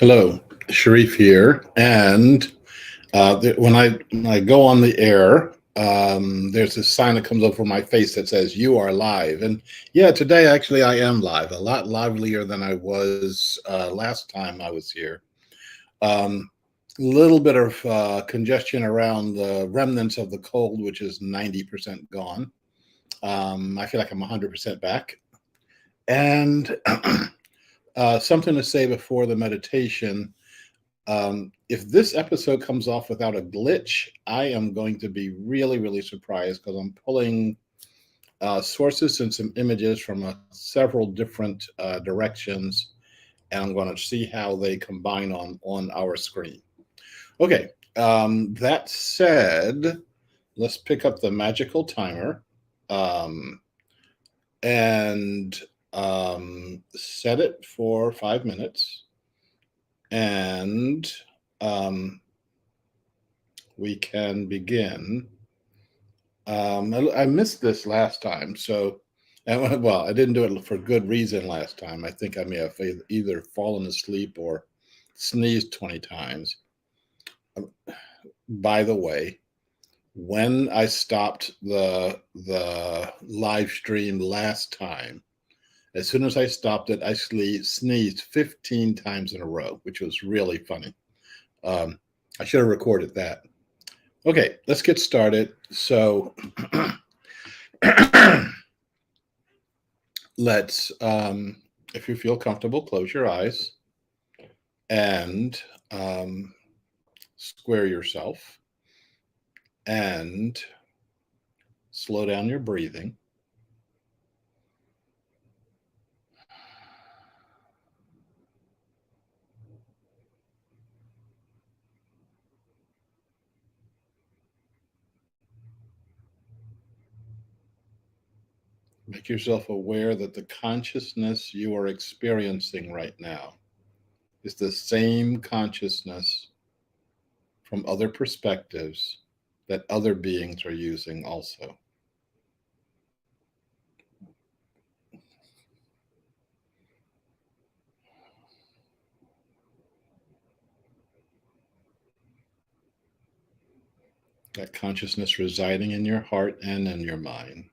Hello, Sharif here. And when I go on the air, there's this sign that comes over my face that says "You are live." And yeah, today actually I am live, a lot livelier than I was last time I was here. Little bit of congestion around the remnants of the cold, which is 90% gone. I feel like I'm 100% back. And something to say before the meditation. If this episode comes off without a glitch, I am going to be really, really surprised because I'm pulling sources and some images from several different directions, and I'm going to see how they combine on our screen. Okay, that said, let's pick up the magical timer um, and set it for 5 minutes, and um, we can begin. I missed this last time, so well, I didn't do it for good reason last time. I think I may have either fallen asleep or sneezed 20 times. Um, By the way, when I stopped the live stream last time, as soon as I stopped it, I sneezed 15 times in a row, which was really funny. Um, I should have recorded that. Okay, let's get started. So let's, if you feel comfortable, close your eyes and um, square yourself and slow down your breathing. Make yourself aware that the consciousness you are experiencing right now is the same consciousness from other perspectives that other beings are using also. That consciousness residing in your heart and in your mind.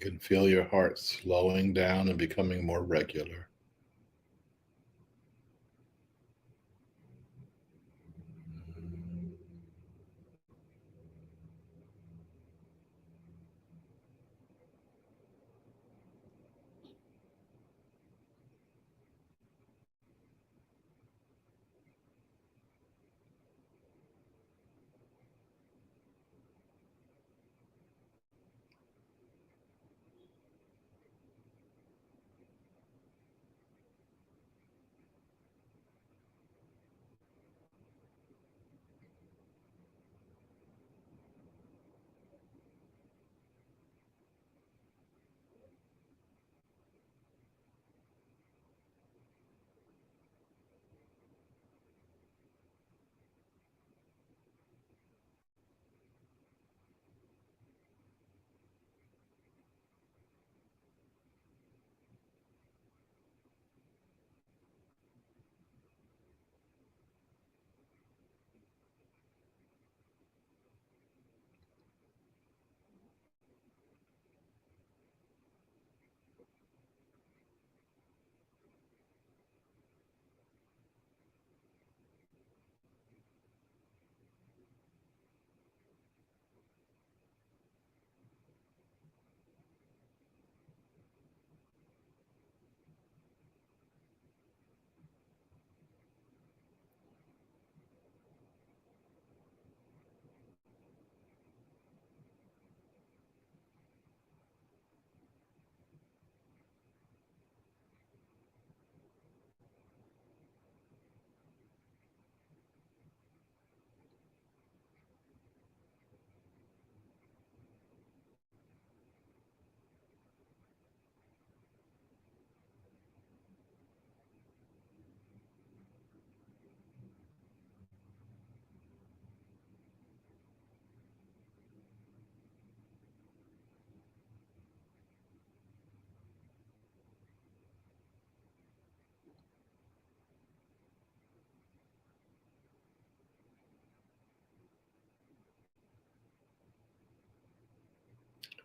You can feel your heart slowing down and becoming more regular.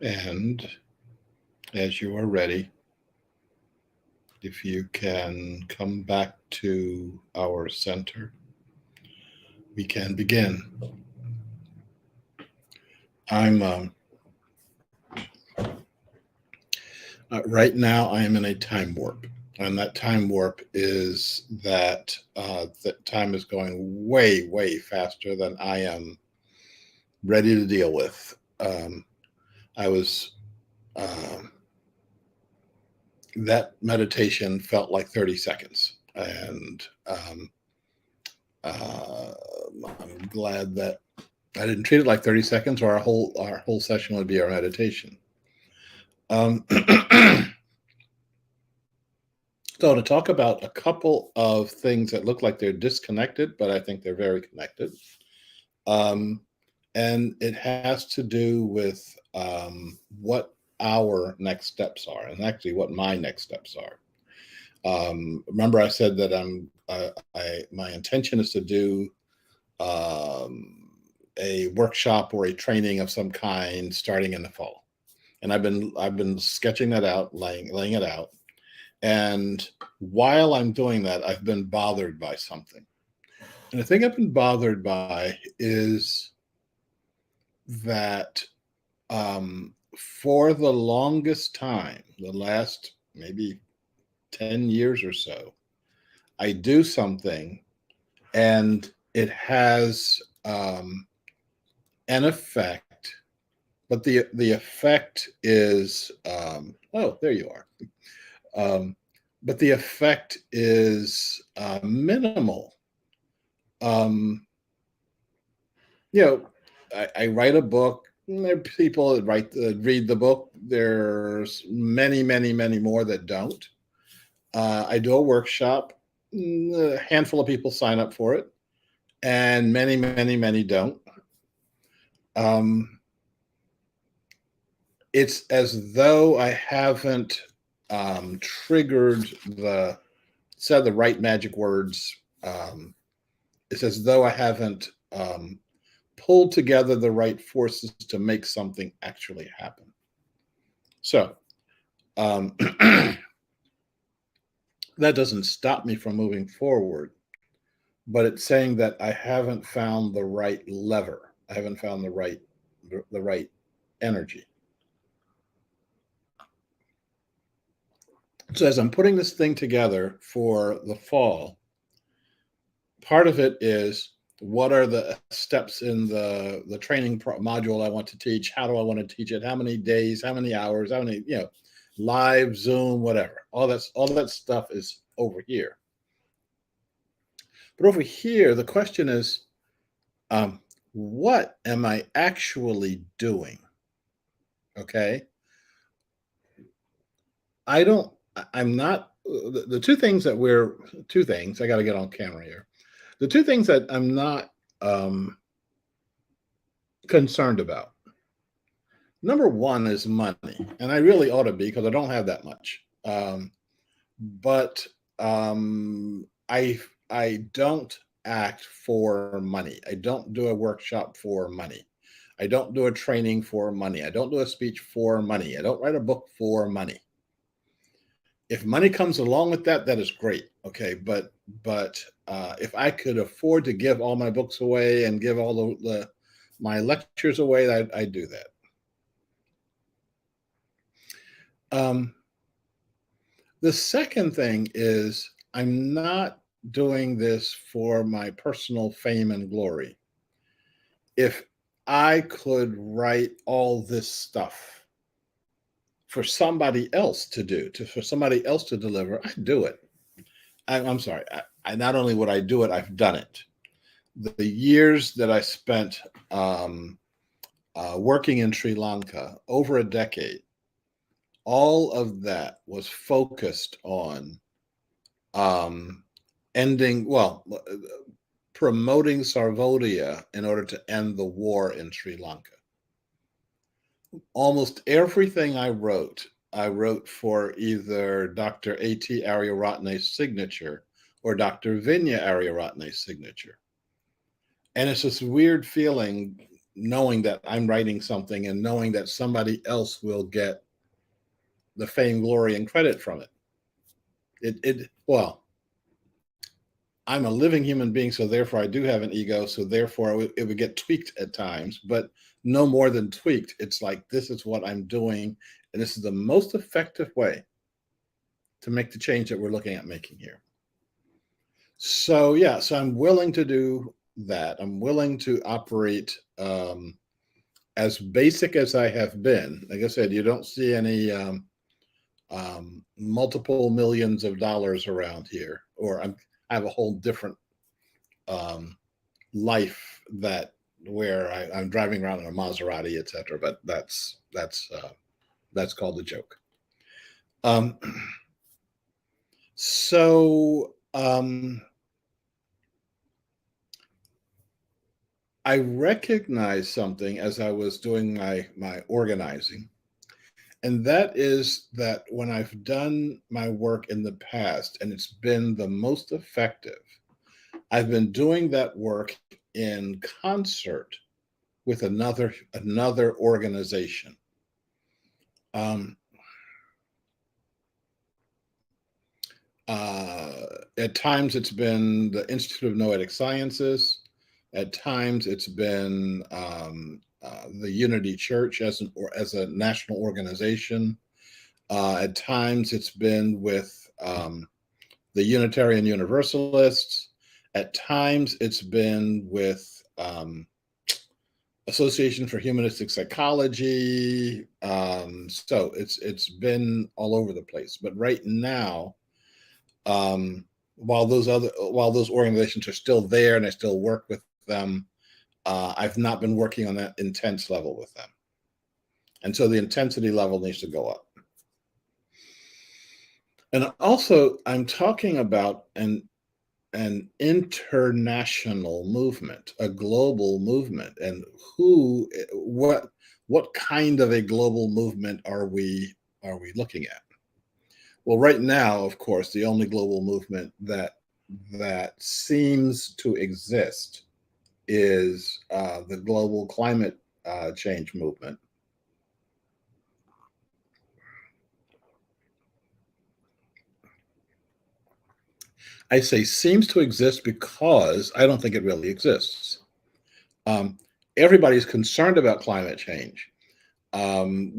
And as you are ready, if you can come back to our center, we can begin. I'm right now. I am in a time warp, and that time warp is that time is going way, way faster than I am ready to deal with. I was um, that meditation felt like 30 seconds, and uh, I'm glad that I didn't treat it like 30 seconds, or our whole session would be our meditation. Um, so to talk about a couple of things that look like they're disconnected, but I think they're very connected. Um, and it has to do with what our next steps are, and actually what my next steps are. Remember, I said that my intention is to do um, a workshop or a training of some kind starting in the fall, and I've been sketching that out, laying it out. And while I'm doing that, I've been bothered by something. And the thing I've been bothered by is that for the longest time, the last maybe 10 years or so, I do something and it has an effect, but the effect is oh, there you are. Um, but the effect is minimal. Um, you know, I write a book. There are people that read the book. There's many, many, many more that don't. I do a workshop. A handful of people sign up for it, and many, many, many don't. Um, it's as though I haven't triggered said the right magic words. It's as though I haven't pulled together the right forces to make something actually happen. So um, that doesn't stop me from moving forward, but it's saying that I haven't found the right lever. I haven't found the right energy. So as I'm putting this thing together for the fall, part of it is what are the steps in the training module I want to teach? How do I want to teach it? How many days? How many hours? How many, live, Zoom, whatever. All that stuff is over here. But over here, the question is, what am I actually doing? Okay. I don't, I'm not, the two things, I got to get on camera here. The two things that I'm not um, concerned about. Number one is money, and I really ought to be because I don't have that much. But I don't act for money. I don't do a workshop for money. I don't do a training for money. I don't do a speech for money. I don't write a book for money. If money comes along with that, that is great. Okay, but if I could afford to give all my books away and give all my lectures away, I'd do that. The second thing is I'm not doing this for my personal fame and glory. If I could write all this stuff for somebody else to do, for somebody else to deliver, I'd do it. I'm sorry. I not only would I do it, I've done it. The years that I spent working in Sri Lanka, over a decade, all of that was focused on um, promoting Sarvodaya in order to end the war in Sri Lanka. Almost everything I wrote for either Dr. A.T. Aryaratne's signature or Dr. Vinya Aryaratne's signature. And it's this weird feeling. knowing that I'm writing something and knowing that somebody else will get the fame, glory, and credit from it. Well, I'm a living human being, so therefore I do have an ego. So therefore it would get tweaked at times, but no more than tweaked. It's like, this is what I'm doing, and this is the most effective way to make the change that we're looking at making here. So yeah, so I'm willing to do that. I'm willing to operate as basic as I have been. Like I said, you don't see any multiple millions of dollars around here, or I have a whole different life that where I'm driving around in a Maserati, etc. But that's called a joke. Um, so I recognized something as I was doing my organizing, and that is that when I've done my work in the past and it's been the most effective, I've been doing that work in concert with another organization. Um, at times, it's been the Institute of Noetic Sciences. At times, it's been the Unity Church as a national organization. At times, it's been with the Unitarian Universalists. At times, it's been with Association for Humanistic Psychology. So it's been all over the place. But right now, while those organizations are still there and I still work with them, I've not been working on that intense level with them. And so the intensity level needs to go up. And also, I'm talking about an international movement, a global movement, and what kind of a global movement are we looking at? Well, right now, of course, the only global movement that seems to exist is the global climate change movement. I say seems to exist because I don't think it really exists. Um, Everybody's concerned about climate change. And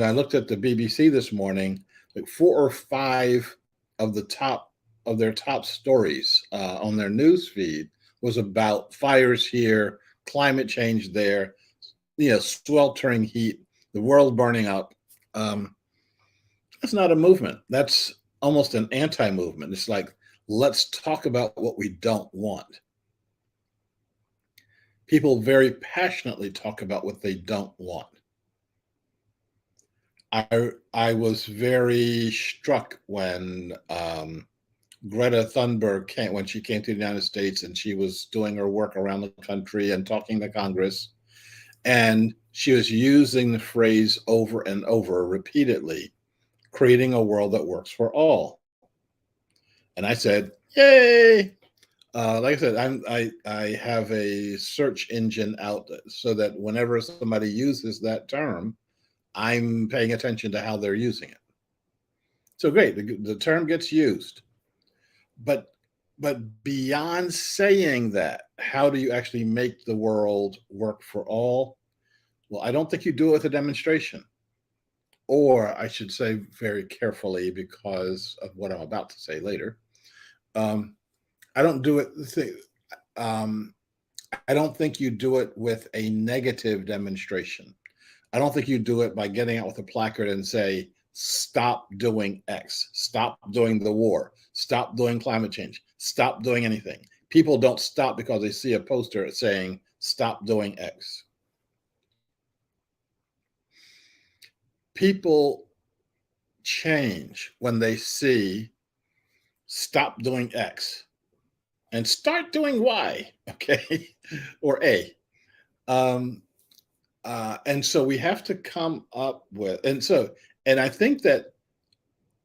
I looked at the BBC this morning, like 4 or 5 of their top stories on their news feed was about fires here, climate change there, sweltering heat, the world burning up. That's not a movement. That's almost an anti-movement. It's like, let's talk about what we don't want. People very passionately talk about what they don't want. I was very struck when Greta Thunberg when she came to the United States and she was doing her work around the country and talking to Congress, and she was using the phrase over and over repeatedly, creating a world that works for all. And I said, "Yay!" Like I said, I have a search engine out so that whenever somebody uses that term, I'm paying attention to how they're using it. So great, the term gets used, but beyond saying that, how do you actually make the world work for all? Well, I don't think you do it with a demonstration, or I should say very carefully because of what I'm about to say later. I don't do it. I don't think you do it with a negative demonstration. I don't think you do it by getting out with a placard and say, stop doing X, stop doing the war, stop doing climate change, stop doing anything. People don't stop because they see a poster saying, stop doing X. People change when they see, stop doing X and start doing Y, okay, or A. And so we have to come up with, and I think that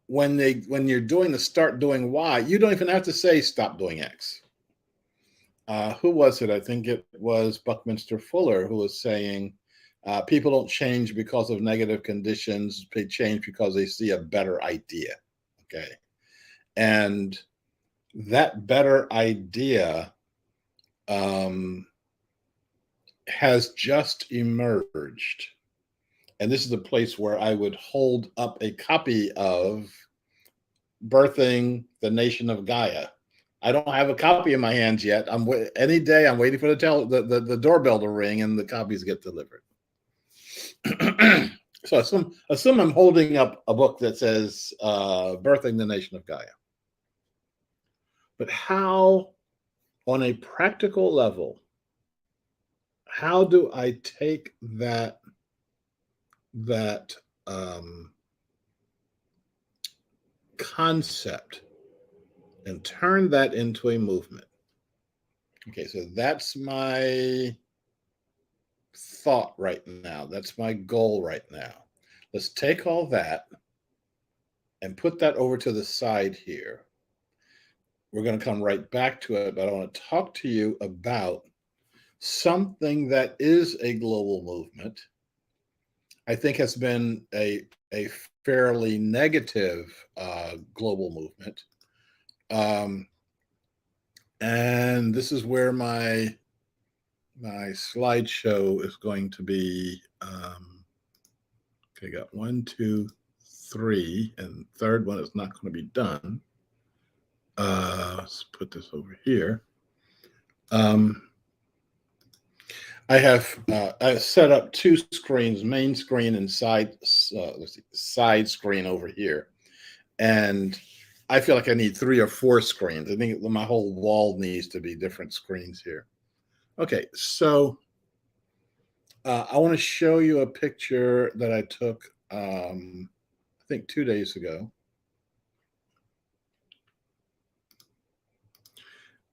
when you're doing the start doing Y, you don't even have to say stop doing X. who was it? I think it was Buckminster Fuller who was saying, people don't change because of negative conditions. They change because they see a better idea. Okay. And that better idea um, has just emerged. And this is a place where I would hold up a copy of Birthing the Nation of Gaia. I don't have a copy in my hands yet. Any day I'm waiting for the doorbell to ring and the copies get delivered. So assume I'm holding up a book that says Birthing the Nation of Gaia. But how, on a practical level, how do I take that concept and turn that into a movement? Okay, so that's my thought right now. That's my goal right now. Let's take all that and put that over to the side here. We're going to come right back to it, but I want to talk to you about something that is a global movement. I think has been a fairly negative global movement. And this is where my slideshow is going to be. Okay, got 1, 2, 3, and third one is not going to be done. Let's put this over here. I have set up 2 screens, main screen and side screen over here. And I feel like I need 3 or 4 screens. I think my whole wall needs to be different screens here. Okay, so I want to show you a picture that I took, I think 2 days ago.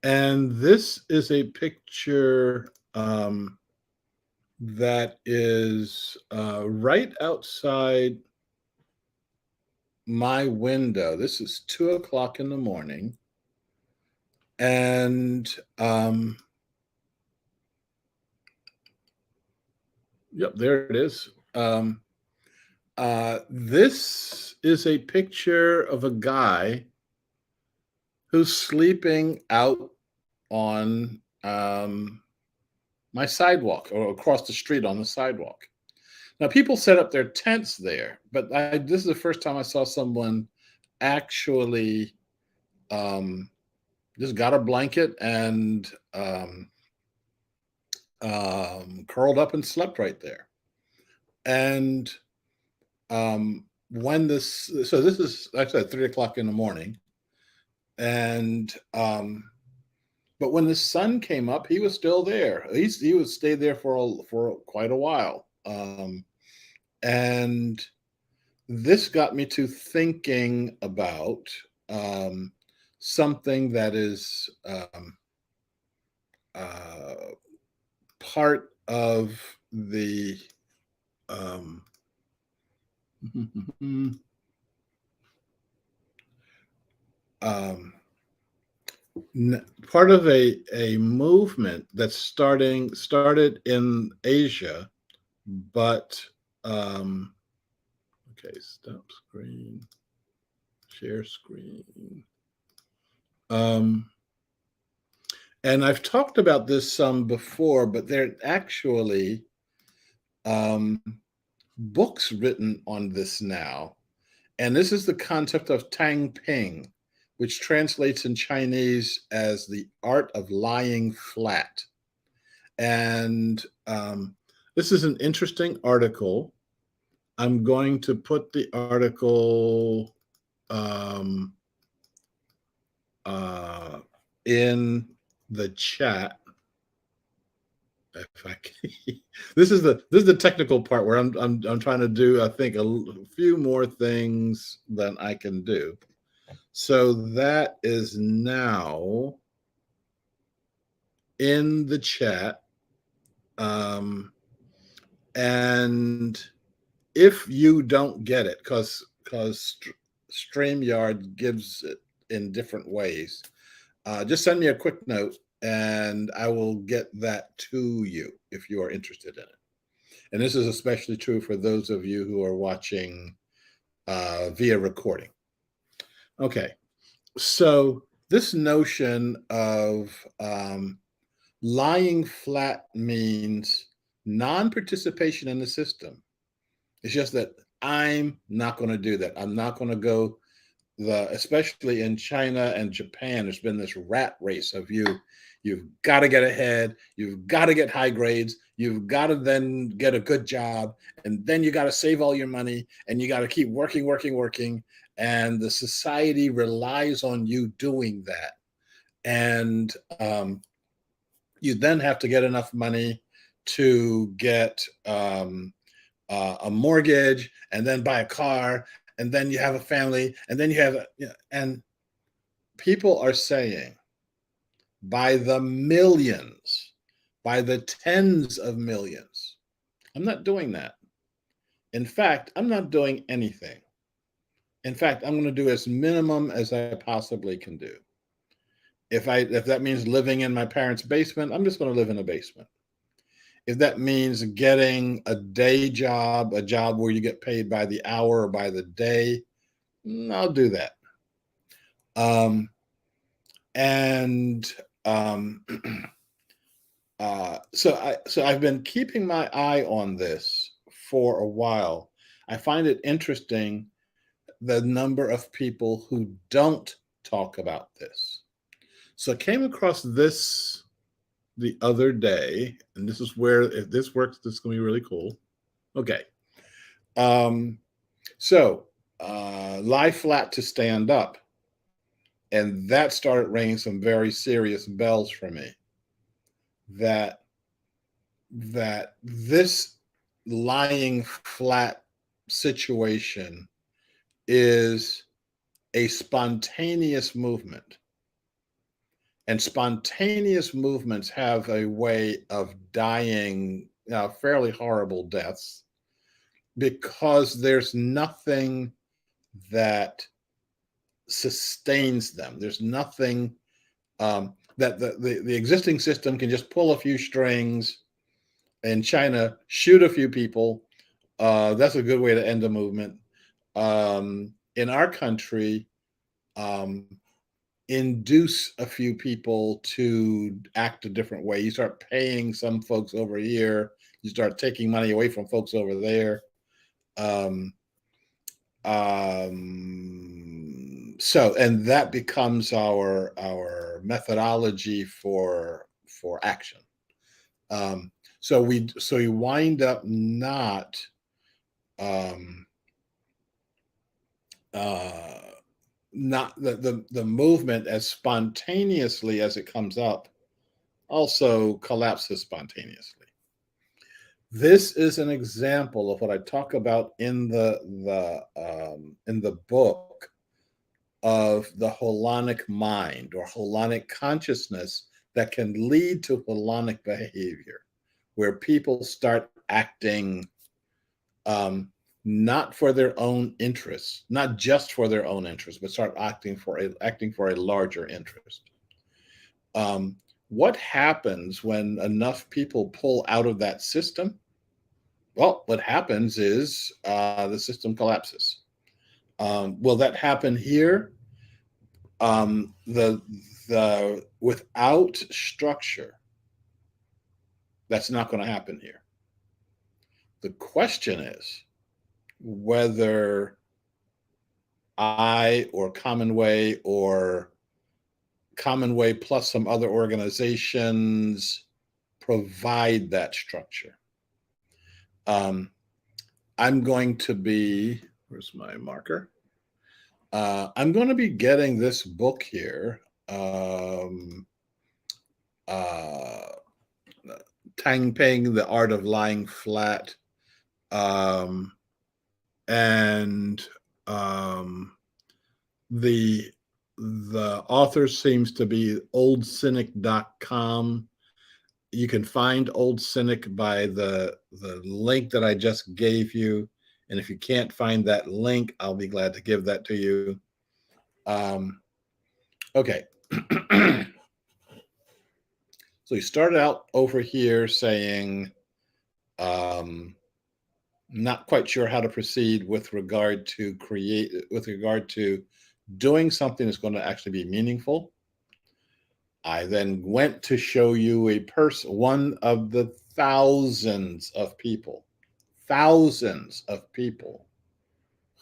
And this is a picture that is right outside my window. This is 2:00 in the morning. And yep, there it is. This is a picture of a guy who's sleeping out on my sidewalk or across the street on the sidewalk. Now, people set up their tents there, but this is the first time I saw someone actually just got a blanket and curled up and slept right there. And this is actually at 3:00 in the morning. And but when the sun came up, he was still there. He would stay there for quite a while. And this got me to thinking about something that is part of the part of a movement that's started in Asia, but okay, stop screen, share screen. And I've talked about this some before, but there are actually books written on this now. And this is the concept of Tang Ping, which translates in Chinese as the art of lying flat. And this is an interesting article. I'm going to put the article in the chat. If I can. This is the technical part where I'm trying to do, I think, a few more things than I can do. So that is now in the chat. And if you don't get it, because StreamYard gives it in different ways, just send me a quick note and I will get that to you if you are interested in it. And this is especially true for those of you who are watching via recording. Okay, so this notion of lying flat means non-participation in the system. It's just that I'm not going to do that. I'm not going to go especially in China and Japan, there's been this rat race of you've got to get ahead, you've got to get high grades, you've got to then get a good job, and then you got to save all your money, and you got to keep working, working, working. And the society relies on you doing that. And you then have to get enough money to get a mortgage, and then buy a car, and then you have a family, and then you have and people are saying by the millions, by the tens of millions, I'm not doing that. In fact, I'm not doing anything. In fact, I'm going to do as minimum as I possibly can do. If that means living in my parents' basement, I'm just going to live in a basement. If that means getting a day job, a job where you get paid by the hour or by the day, I'll do that. And so I've been keeping my eye on this for a while. I find it interesting the number of people who don't talk about this. So I came across this the other day, and this is where, if this works, this is going to be really cool. Okay. So lie flat to stand up. And that started ringing some very serious bells for me. That this lying flat situation is a spontaneous movement. And spontaneous movements have a way of dying fairly horrible deaths because there's nothing that sustains them. There's nothing that the existing system can just pull a few strings. In China, shoot a few people. That's a good way to end a movement. In our country, induce a few people to act a different way. You start paying some folks over here. You start taking money away from folks over there. So, and that becomes our methodology for action. So you wind up not the movement as spontaneously as it comes up also collapses spontaneously. This is an example of what I talk about in the book of the holonic mind or holonic consciousness that can lead to holonic behavior, where people start acting not for their own interests, not just for their own interests, but start acting for a larger interest. What happens when enough people pull out of that system? Well, what happens is the system collapses. Will that happen here? Without structure, that's not going to happen here. The question is whether I or Commonweigh plus some other organizations provide that structure. I'm going to be, where's my marker? I'm going to be getting this book here, Tang Ping, The Art of Lying Flat. And the author seems to be oldcynic.com. You can find Old Cynic by the link that I just gave you. And if you can't find that link, I'll be glad to give that to you. Okay. So he started out over here saying, um, not quite sure how to proceed with regard to doing something that's going to actually be meaningful. I then went to show you one of the thousands of people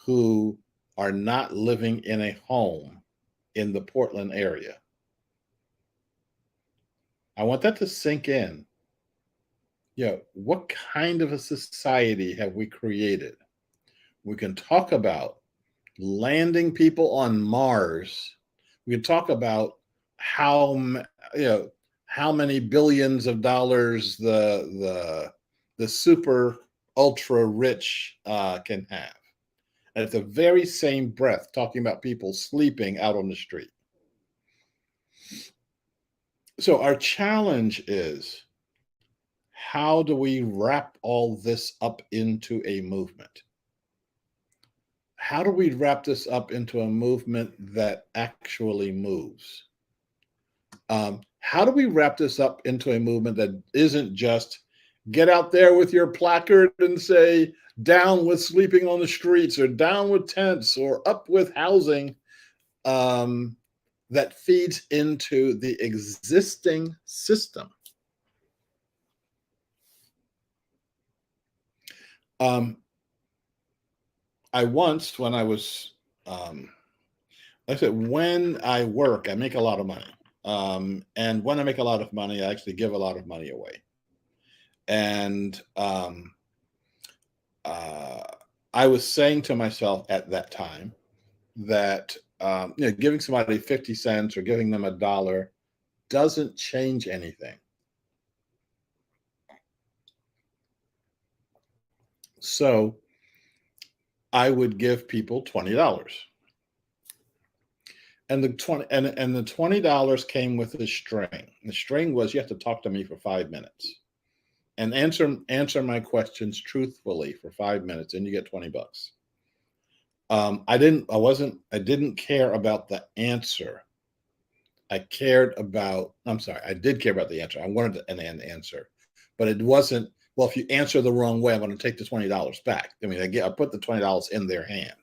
who are not living in a home in the Portland area. I want that to sink in. What kind of a society have we created? We can talk about landing people on Mars. We can talk about how you know how many billions of dollars the super ultra rich can have, and at the very same breath, talking about people sleeping out on the street. So our challenge is, how do we wrap all this up into a movement? How do we wrap this up into a movement that actually moves? How do we wrap this up into a movement that isn't just get out there with your placard and say, down with sleeping on the streets, or down with tents, or up with housing, that feeds into the existing system? Um, I once, when I was, like I said, when I work, I make a lot of money. And when I make a lot of money, I actually give a lot of money away. And uh, I was saying to myself at that time that giving somebody 50 cents or giving them $1 doesn't change anything. So I would give people $20. And the $20 came with a string. The string was, you have to talk to me for 5 minutes and answer my questions truthfully for 5 minutes, and you get $20. I didn't care about the answer. I did care about the answer. I wanted an answer, but it wasn't, well, if you answer the wrong way, I'm going to take the $20 back. I mean, I put the $20 in their hand.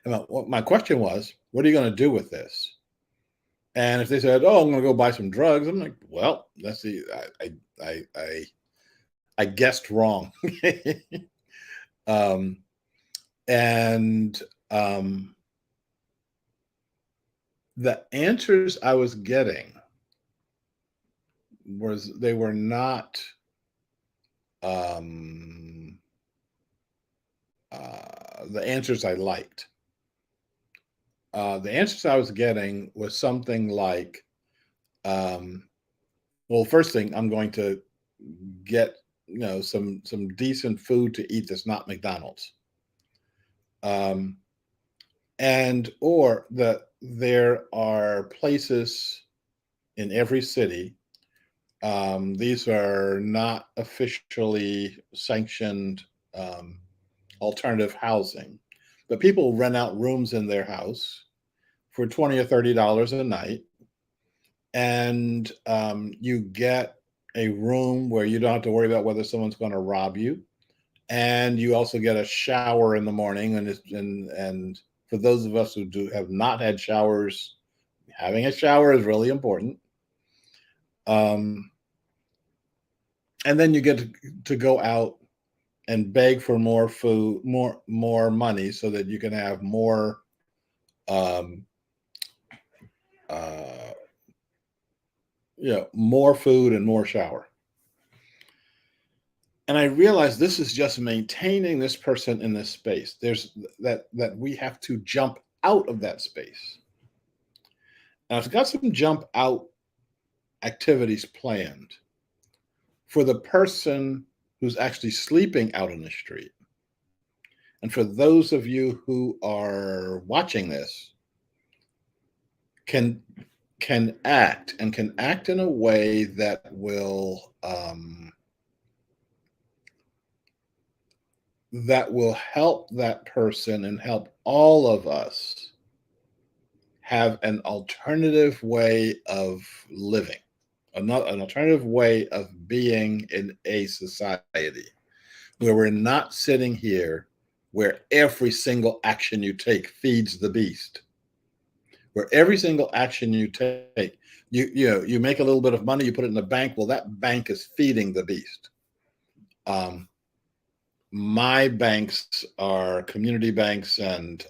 And my question was, what are you going to do with this? And if they said, "Oh, I'm going to go buy some drugs," I'm like, "Well, let's see. I guessed wrong." um, and the answers I was getting they were not the answers I liked. The answers I was getting was something like, well, first thing, I'm going to get some decent food to eat that's not McDonald's, and or that there are places in every city. These are not officially sanctioned alternative housing, but people rent out rooms in their house for $20 or $30 a night, and you get a room where you don't have to worry about whether someone's going to rob you, and you also get a shower in the morning. And for those of us who have not had showers, having a shower is really important. And then you get to go out and beg for more food, more money, so that you can have more um, uh, more food and more shower. And I realized this is just maintaining this person in this space. There's that we have to jump out of that space. And I've got some jump out activities planned for the person who's actually sleeping out on the street. And for those of you who are watching this, can act in a way that will help that person and help all of us have an alternative way of living, an alternative way of being in a society where we're not sitting here where every single action you take feeds the beast, where every single action you take, you make a little bit of money, you put it in the bank. Well, that bank is feeding the beast. Um, my banks are community banks and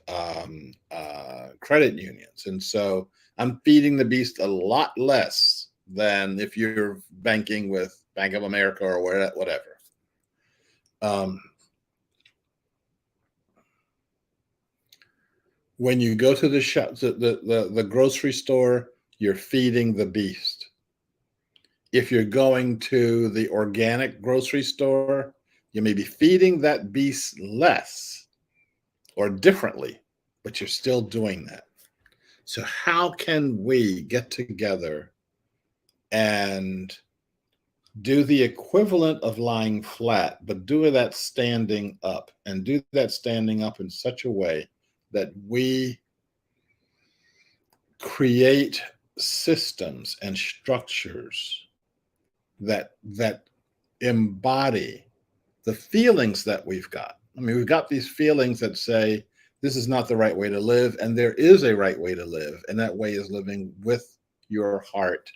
credit unions, and so I'm feeding the beast a lot less than if you're banking with Bank of America or whatever. Um, when you go to the shop, the grocery store, you're feeding the beast. If you're going to the organic grocery store, you may be feeding that beast less or differently, but you're still doing that. So, how can we get together and do the equivalent of lying flat, but do that standing up, and do that standing up in such a way that we create systems and structures that embody the feelings that we've got. I mean, we've got these feelings that say this is not the right way to live, and there is a right way to live, and that way is living with your heart,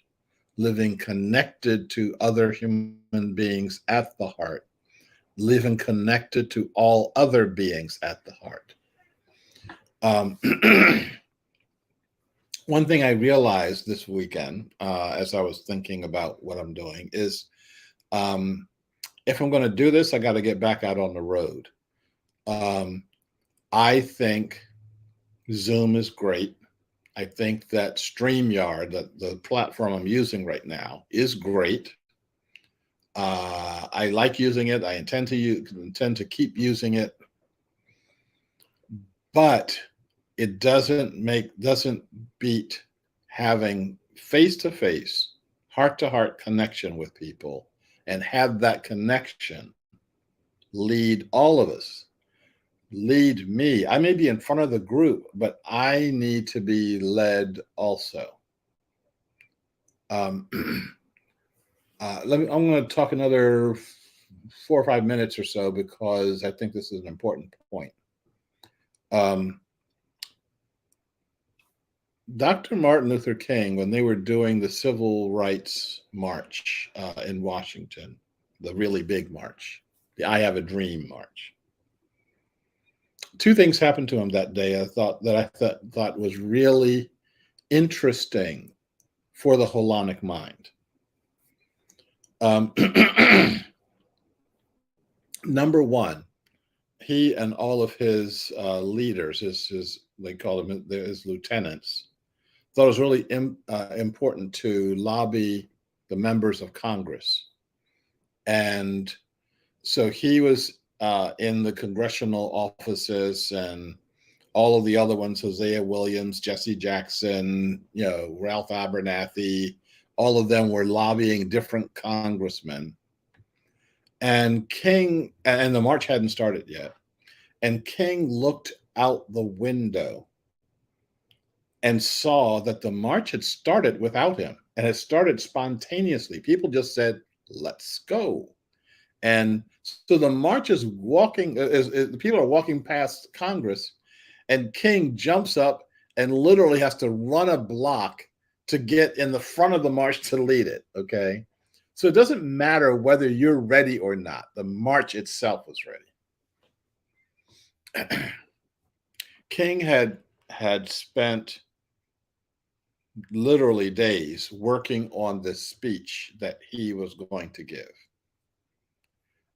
living connected to other human beings at the heart, living connected to all other beings at the heart. Um, One thing I realized this weekend, as I was thinking about what I'm doing, is um, if I'm going to do this, I got to get back out on the road. Um, I think Zoom is great. I think that StreamYard, the platform I'm using right now, is great. I like using it. I intend to keep using it, but it doesn't beat having face to face, heart to heart connection with people, and have that connection lead all of us, lead me. I may be in front of the group, but I need to be led also. Um, I'm going to talk another 4 or 5 minutes or so because I think this is an important point. Um, Dr. Martin Luther King, when they were doing the Civil Rights March in Washington, the really big march, the I Have a Dream March, two things happened to him that day. I thought was really interesting for the holonic mind. Um, Number one, he and all of his leaders, his they call them his lieutenants, thought it was really important to lobby the members of Congress, and so he was in the congressional offices and all of the other ones, Hosea Williams, Jesse Jackson, Ralph Abernathy, all of them were lobbying different congressmen. And King, and the march hadn't started yet, and King looked out the window and saw that the march had started without him and had started spontaneously. People just said, let's go. And so the march is walking, the people are walking past Congress, and King jumps up and literally has to run a block to get in the front of the march to lead it. Okay. So it doesn't matter whether you're ready or not. The march itself was ready. King had spent literally days working on this speech that he was going to give.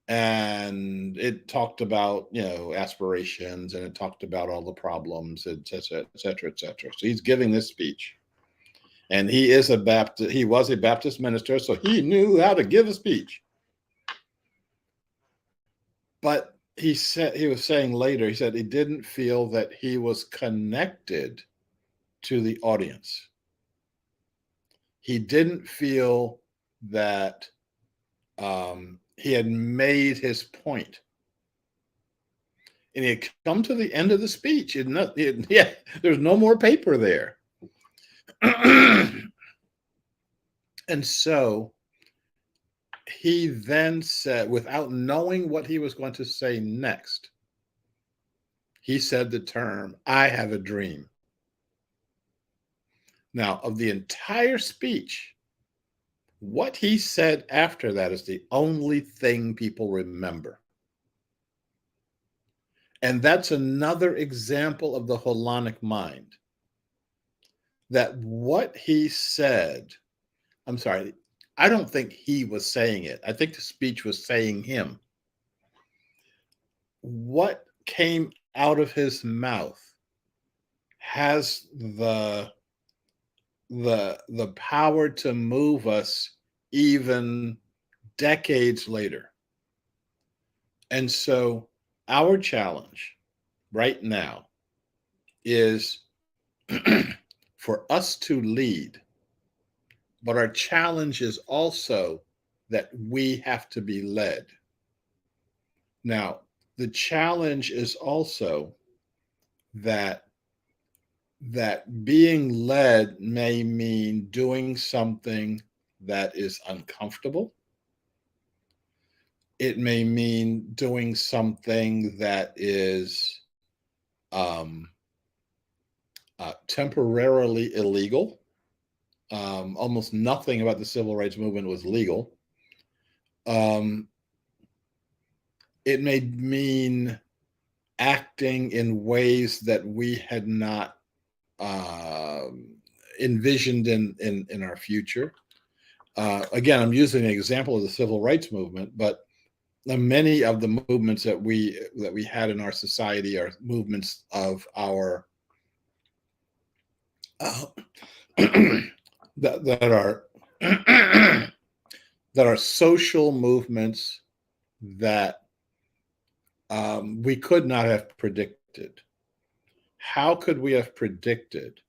And it talked about, aspirations, and it talked about all the problems, et cetera, et cetera, et cetera. So he's giving this speech. And he was a Baptist minister, so he knew how to give a speech. But he was saying later, he said he didn't feel that he was connected to the audience. He didn't feel that he had made his point. And he had come to the end of the speech. There's no more paper there. And so he then said, without knowing what he was going to say next, he said the term, "I have a dream." Now, of the entire speech, what he said after that is the only thing people remember. And that's another example of the holonic mind. That what he said, I'm sorry, I don't think he was saying it. I think the speech was saying him. What came out of his mouth has the power to move us even decades later. And so our challenge right now is for us to lead, but our challenge is also that we have to be led. Now, the challenge is also that being led may mean doing something that is uncomfortable. It may mean doing something that is um, temporarily illegal. Almost nothing about the civil rights movement was legal. It may mean acting in ways that we had not envisioned in our future. Again, I'm using an example of the civil rights movement, but many of the movements that we had in our society are movements of our that are that are social movements that we could not have predicted. How could we have predicted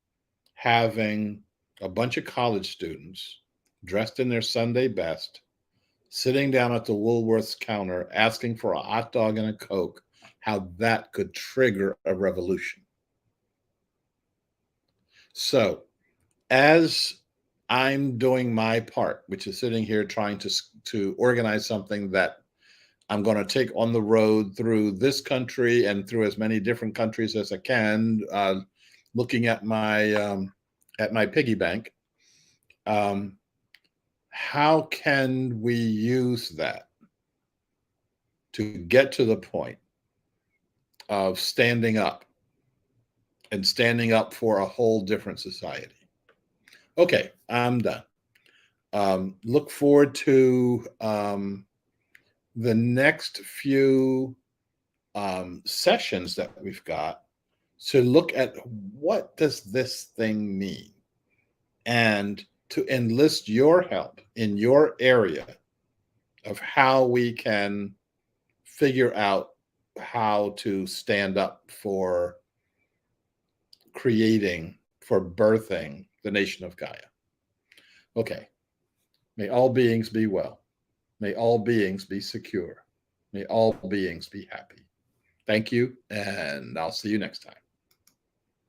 having a bunch of college students dressed in their Sunday best, sitting down at the Woolworths counter asking for a hot dog and a Coke, how that could trigger a revolution? So, as I'm doing my part, which is sitting here trying to organize something that I'm going to take on the road through this country and through as many different countries as I can, looking at my piggy bank. How can we use that to get to the point of standing up and standing up for a whole different society? Okay, I'm done. Look forward to the next few sessions that we've got to look at what does this thing mean, and to enlist your help in your area of how we can figure out how to stand up for creating, for birthing the nation of Gaia. Okay. May all beings be well. May all beings be secure. May all beings be happy. Thank you, and I'll see you next time.